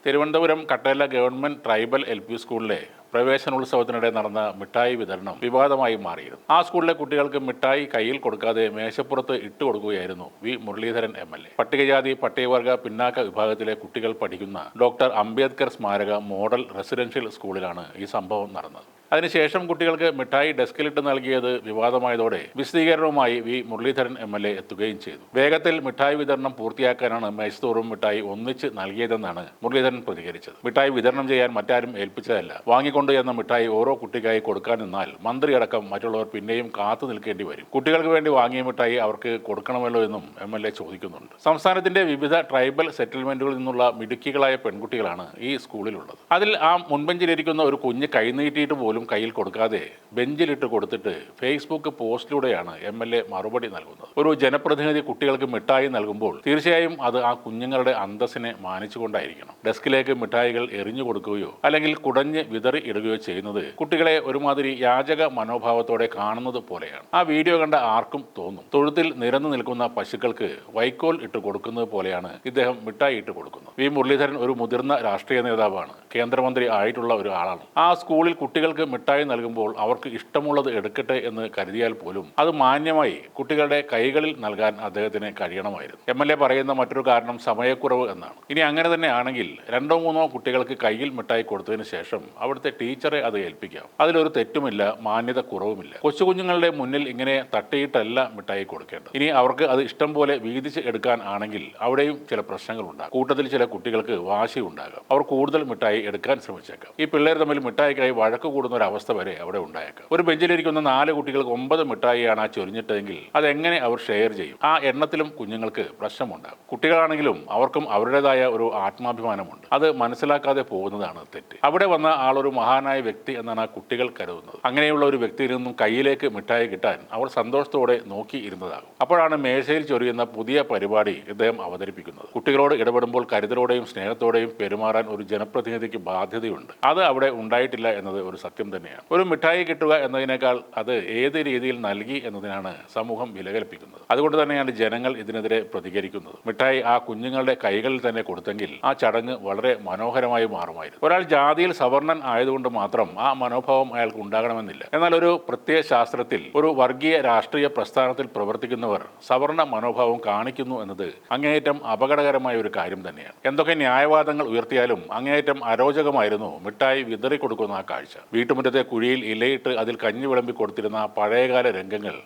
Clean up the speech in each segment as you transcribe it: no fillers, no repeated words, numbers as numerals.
Thiruvananthapuram Kattela government tribal LP സ്കൂളിലെ പ്രവേശനോത്സവത്തിനിടെ നടന്ന മിഠായി വിതരണം വിവാദമായി മാറിയിരുന്നു. ആ സ്കൂളിലെ കുട്ടികൾക്ക് മിഠായി കയ്യിൽ കൊടുക്കാതെ മേശപ്പുറത്ത് ഇട്ടുകൊടുക്കുകയായിരുന്നു മുരളീധരൻ MLA. പട്ടികജാതി പട്ടികവർഗ പിന്നാക്ക വിഭാഗത്തിലെ കുട്ടികൾ പഠിക്കുന്ന ഡോക്ടർ അംബേദ്കർ സ്മാരക മോഡൽ റെസിഡൻഷ്യൽ സ്കൂളിലാണ് ഈ സംഭവം നടന്നത്. അതിനുശേഷം കുട്ടികൾക്ക് മിഠായി ഡെസ്കിലിട്ട് നൽകിയത് വിവാദമായതോടെ വിശദീകരണവുമായി മുരളീധരൻ MLA എത്തുകയും ചെയ്തു. വേഗത്തിൽ മിഠായി വിതരണം പൂർത്തിയാക്കാനാണ് മേശത്തോറും മിഠായി ഒന്നിച്ച് നൽകിയതെന്നാണ് മുരളീധരൻ പ്രതികരിച്ചത്. മിഠായി വിതരണം ചെയ്യാൻ മറ്റാരും ഏൽപ്പിച്ചതല്ല. വാങ്ങിക്കൊണ്ട് എന്ന മിഠായി ഓരോ കുട്ടിക്കായി കൊടുക്കാൻ നിന്നാൽ മന്ത്രിയടക്കം മറ്റുള്ളവർ പിന്നെയും കാത്തു നിൽക്കേണ്ടി വരും. കുട്ടികൾക്ക് വേണ്ടി വാങ്ങിയ മിഠായി അവർക്ക് കൊടുക്കണമല്ലോ എന്നും MLA ചോദിക്കുന്നുണ്ട്. സംസ്ഥാനത്തിന്റെ വിവിധ ട്രൈബൽ സെറ്റിൽമെന്റുകളിൽ നിന്നുള്ള മിടുക്കികളായ പെൺകുട്ടികളാണ് ഈ സ്കൂളിലുള്ളത്. അതിൽ ആ മുൻബെഞ്ചിലിരിക്കുന്ന ഒരു കുഞ്ഞ് കൈനീട്ടിയിട്ട് പോലും കയ്യിൽ കൊടുക്കാതെ ബെഞ്ചിലിട്ട് കൊടുത്തിട്ട് ഫേസ്ബുക്ക് പോസ്റ്റിലൂടെയാണ് MLA മറുപടി നൽകുന്നത്. ഒരു ജനപ്രതിനിധി കുട്ടികൾക്ക് മിഠായി നൽകുമ്പോൾ തീർച്ചയായും അത് ആ കുഞ്ഞുങ്ങളുടെ അന്തസ്സിനെ മാനിച്ചുകൊണ്ടായിരിക്കണം. ഡെസ്കിലേക്ക് മിഠായികൾ എറിഞ്ഞു കൊടുക്കുകയോ അല്ലെങ്കിൽ കുടഞ്ഞ് വിതറി ഇടുകയോ ചെയ്യുന്നത് കുട്ടികളെ ഒരുമാതിരി യാചക മനോഭാവത്തോടെ കാണുന്നത് പോലെയാണ്. ആ വീഡിയോ കണ്ട ആർക്കും തോന്നും തൊഴുത്തിൽ നിരന്നു നിൽക്കുന്ന പശുക്കൾക്ക് വൈക്കോൽ ഇട്ട് കൊടുക്കുന്നത് പോലെയാണ് ഇദ്ദേഹം മിഠായി ഇട്ട് കൊടുക്കുന്നത്. മുരളീധരൻ ഒരു മുതിർന്ന രാഷ്ട്രീയ നേതാവാണ്, കേന്ദ്രമന്ത്രി ആയിട്ടുള്ള ഒരു ആളാണ്. ആ സ്കൂളിൽ കുട്ടികൾക്ക് മിഠായി നൽകുമ്പോൾ അവർക്ക് ഇഷ്ടമുള്ളത് എടുക്കട്ടെ എന്ന് കരുതിയാൽ പോലും അത് മാന്യമായി കുട്ടികളുടെ കൈകളിൽ നൽകാൻ അദ്ദേഹത്തിന് കഴിയണമായിരുന്നു. MLA പറയുന്ന മറ്റൊരു കാരണം സമയക്കുറവ് എന്നാണ്. ഇനി അങ്ങനെ തന്നെ ആണെങ്കിൽ 2-3 കുട്ടികൾക്ക് കയ്യിൽ മിഠായി കൊടുത്തതിന് ശേഷം അവിടുത്തെ ടീച്ചറെ അത് ഏൽപ്പിക്കാം. അതിലൊരു തെറ്റുമില്ല, മാന്യത കുറവുമില്ല. കൊച്ചുകുഞ്ഞുങ്ങളുടെ മുന്നിൽ ഇങ്ങനെ തട്ടിയിട്ടല്ല മിഠായി കൊടുക്കേണ്ടത്. ഇനി അവർക്ക് അത് ഇഷ്ടം പോലെ വീതിച്ച് എടുക്കാൻ ആണെങ്കിൽ അവിടെയും ചില പ്രശ്നങ്ങൾ ഉണ്ടാകും. കൂട്ടത്തിൽ ചില കുട്ടികൾക്ക് വാശി ഉണ്ടാകാം. അവർ കൂടുതൽ മിഠായി എടുക്കാൻ ശ്രമിച്ചേക്കാം. ഈ പിള്ളേർ തമ്മിൽ മിഠായിക്കായി വഴക്ക് കൂടുന്ന ഒരു അവസ്ഥ വരെ അവിടെ ഉണ്ടായേക്കാം. ഒരു ബെഞ്ചിലിരിക്കുന്ന 4 കുട്ടികൾക്ക് 9 മിഠായിയാണ് ആ ചൊരിഞ്ഞിട്ടതെങ്കിൽ അതെങ്ങനെ അവർ ഷെയർ ചെയ്യും? ആ എണ്ണത്തിലും കുഞ്ഞുങ്ങൾക്ക് പ്രശ്നമുണ്ടാകും. കുട്ടികളാണെങ്കിലും അവർക്കും അവരുടേതായ ഒരു ആത്മാഭിമാനമുണ്ട്. അത് മനസ്സിലാക്കാതെ പോകുന്നതാണ് തെറ്റ്. അവിടെ വന്ന ആളൊരു മഹാനായ വ്യക്തി എന്നാണ് ആ കുട്ടികൾ കരുതുന്നത്. അങ്ങനെയുള്ള ഒരു വ്യക്തിയിൽ നിന്നും കയ്യിലേക്ക് മിഠായി കിട്ടാൻ അവർ സന്തോഷത്തോടെ നോക്കി ഇരുന്നതാകും. അപ്പോഴാണ് മേശയിൽ ചൊരിയുന്ന പുതിയ പരിപാടി ഇദ്ദേഹം അവതരിപ്പിക്കുന്നത്. കുട്ടികളോട് ഇടപെടുമ്പോൾ കരുതലോടെയും സ്നേഹത്തോടെയും പെരുമാറാൻ ഒരു ജനപ്രതിനിധിക്ക് ബാധ്യതയുണ്ട്. അത് അവിടെ ഉണ്ടായിട്ടില്ല എന്നത് ഒരു സത്യം തന്നെയാണ്. ഒരു മിഠായി കിട്ടുക എന്നതിനേക്കാൾ അത് ഏത് രീതിയിൽ നൽകി എന്നതിനാണ് സമൂഹം വില കൽപ്പിക്കുന്നത്. അതുകൊണ്ട് തന്നെയാണ് ജനങ്ങൾ ഇതിനെതിരെ പ്രതികരിക്കുന്നത്. മിഠായി ആ കുഞ്ഞുങ്ങളുടെ കൈകളിൽ തന്നെ കൊടുത്തെങ്കിൽ ആ ചടങ്ങ് വളരെ മനോഹരമായി മാറുമായിരുന്നു. ഒരാൾ ജാതിയിൽ സവർണൻ ആയതുകൊണ്ട് മാത്രം ആ മനോഭാവം അയാൾക്ക് ഉണ്ടാകണമെന്നില്ല. എന്നാൽ ഒരു പ്രത്യയ ശാസ്ത്രത്തിൽ ഒരു വർഗീയ രാഷ്ട്രീയ പ്രസ്ഥാനത്തിൽ പ്രവർത്തിക്കുന്നവർ സവർണ മനോഭാവം കാണിക്കുന്നു എന്നത് അങ്ങേയറ്റം അപകടകരമായ ഒരു കാര്യം തന്നെയാണ്. എന്തൊക്കെ ന്യായവാദങ്ങൾ ഉയർത്തിയാലും അങ്ങേയറ്റം അരോചകമായിരുന്നു മിഠായി വിതറി കൊടുക്കുന്ന ആ കാഴ്ച. വീട്ടുമുറ്റത്തെ കുഴിയിൽ ഇലയിട്ട് അതിൽ കഞ്ഞി വിളമ്പി കൊടുത്തിരുന്ന പഴയകാല രംഗങ്ങൾ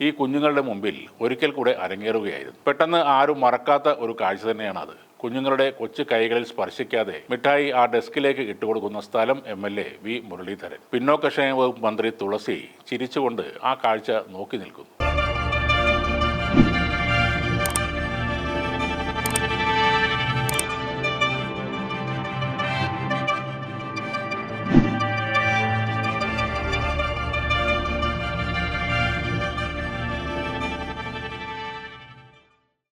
ഈ കുഞ്ഞുങ്ങളുടെ മുമ്പിൽ ഒരിക്കൽ കൂടെ അരങ്ങേറുകയായിരുന്നു. പെട്ടെന്ന് ആരും മറക്കാത്ത ഒരു കാഴ്ച തന്നെയാണ് അത്. കുഞ്ഞുങ്ങളുടെ കൊച്ചു കൈകളിൽ സ്പർശിക്കാതെ മിഠായി ആ ഡെസ്കിലേക്ക് ഇട്ടുകൊടുക്കുന്ന സ്ഥലം MLA മുരളീധരൻ. പിന്നോക്കക്ഷേമ വകുപ്പ് മന്ത്രി തുളസി ചിരിച്ചുകൊണ്ട് ആ കാഴ്ച നോക്കി നിൽക്കുന്നു.